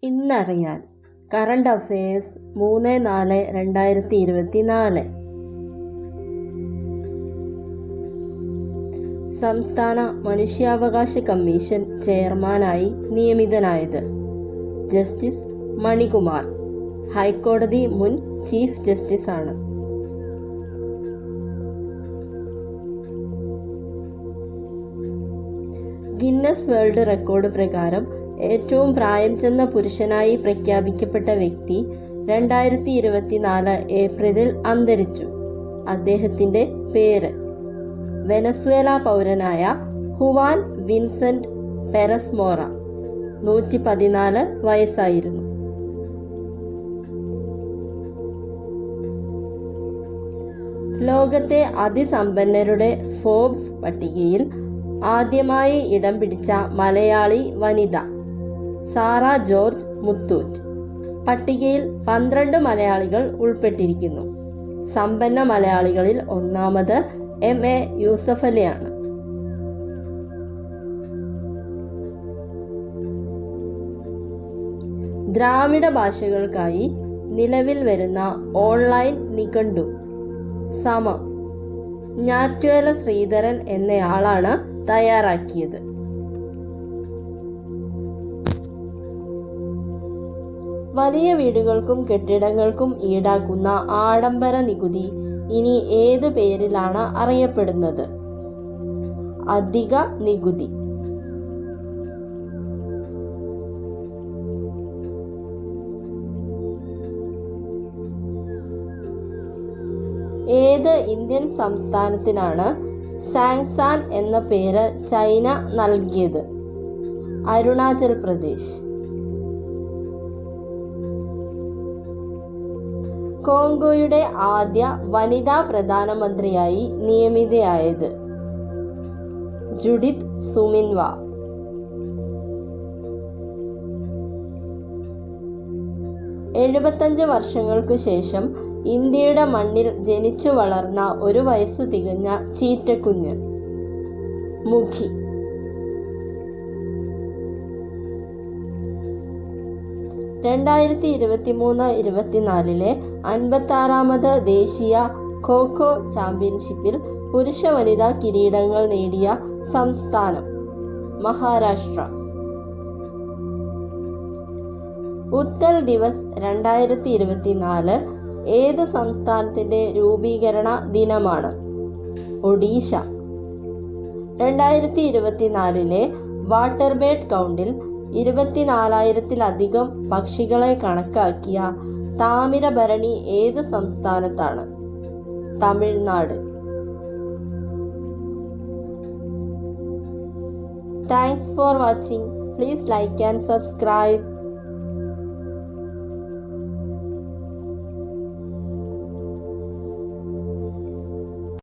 ഇന്നറിയാൻ current affairs 3/4/2024. സംസ്ഥാന മനുഷ്യാവകാശ commission ചെയർമാനായി നിയമിതനായത് ജസ്റ്റിസ് മണികുമാർ, ഹൈക്കോടതി മുൻ ചീഫ് ജസ്റ്റിസാണ്. ഗിന്നസ് വേൾഡ് റെക്കോർഡ് പ്രകാരം ഏറ്റവും പ്രായം ചെന്ന പുരുഷനായി പ്രഖ്യാപിക്കപ്പെട്ട വ്യക്തി 2024 ഏപ്രിലിൽ അന്തരിച്ചു. അദ്ദേഹത്തിന്റെ പേര് Venezuela പൗരനായ Juan Vincent Perez Vora. 114 വയസ്സായിരുന്നു. ലോകത്തെ അതിസമ്പന്നരുടെ ഫോബ്സ് പട്ടികയിൽ ആദ്യമായി ഇടം പിടിച്ച മലയാളി വനിത സാറ ജോർജ് മുത്തൂറ്റ്. പട്ടികയിൽ 12 മലയാളികൾ ഉൾപ്പെട്ടിരിക്കുന്നു. സമ്പന്ന മലയാളികളിൽ ഒന്നാമത് MA യൂസഫലിയാണ്. ദ്രാവിഡ ഭാഷകൾക്കായി നിലവിൽ വരുന്ന ഓൺലൈൻ നിഘണ്ടു സമം ഞാറ്റുവേല ശ്രീധരൻ എന്നയാളാണ് തയ്യാറാക്കിയത്. വലിയ വീടുകൾക്കും കെട്ടിടങ്ങൾക്കും ഈടാക്കുന്ന ആഡംബര നികുതി ഇനി ഏത് പേരിലാണ് അറിയപ്പെടുന്നത്? അധിക നികുതി. ഏത് ഇന്ത്യൻ സംസ്ഥാനത്തിനാണ് സാങ്സാൻ എന്ന പേര് ചൈന നൽകിയത്? അരുണാചൽ പ്രദേശ്. കോങ്കോയുടെ ആദ്യ വനിതാ പ്രധാനമന്ത്രിയായി നിയമിതയായത് ജുഡിത്ത് സുമിൻവ. എഴുപത്തഞ്ച് വർഷങ്ങൾക്കു ശേഷം ഇന്ത്യയുടെ മണ്ണിൽ ജനിച്ചു വളർന്ന 1 വയസ്സു തികഞ്ഞ ചീറ്റക്കുഞ്ഞ് മുഖി. രണ്ടായിരത്തി 2023-24 56ാമത് ദേശീയ ഖോ-ഖോ ചാമ്പ്യൻഷിപ്പിൽ പുരുഷ വനിതാ കിരീടങ്ങൾ നേടിയ സംസ്ഥാനം മഹാരാഷ്ട്ര. ഉത്തൽ ദിവസ് 2024 ഏത് സംസ്ഥാനത്തിന്റെ രൂപീകരണ ദിനമാണ്? ഒഡീഷ. 2024 വാട്ടർ ബേർഡ് കൗണ്ടിൽ 24,000-ലധികം പക്ഷികളെ കണക്കാക്കിയ താമിരബരണി ഏത് സംസ്ഥാനത്താണ്? Tamil Nadu. Thanks for watching. Please like and subscribe.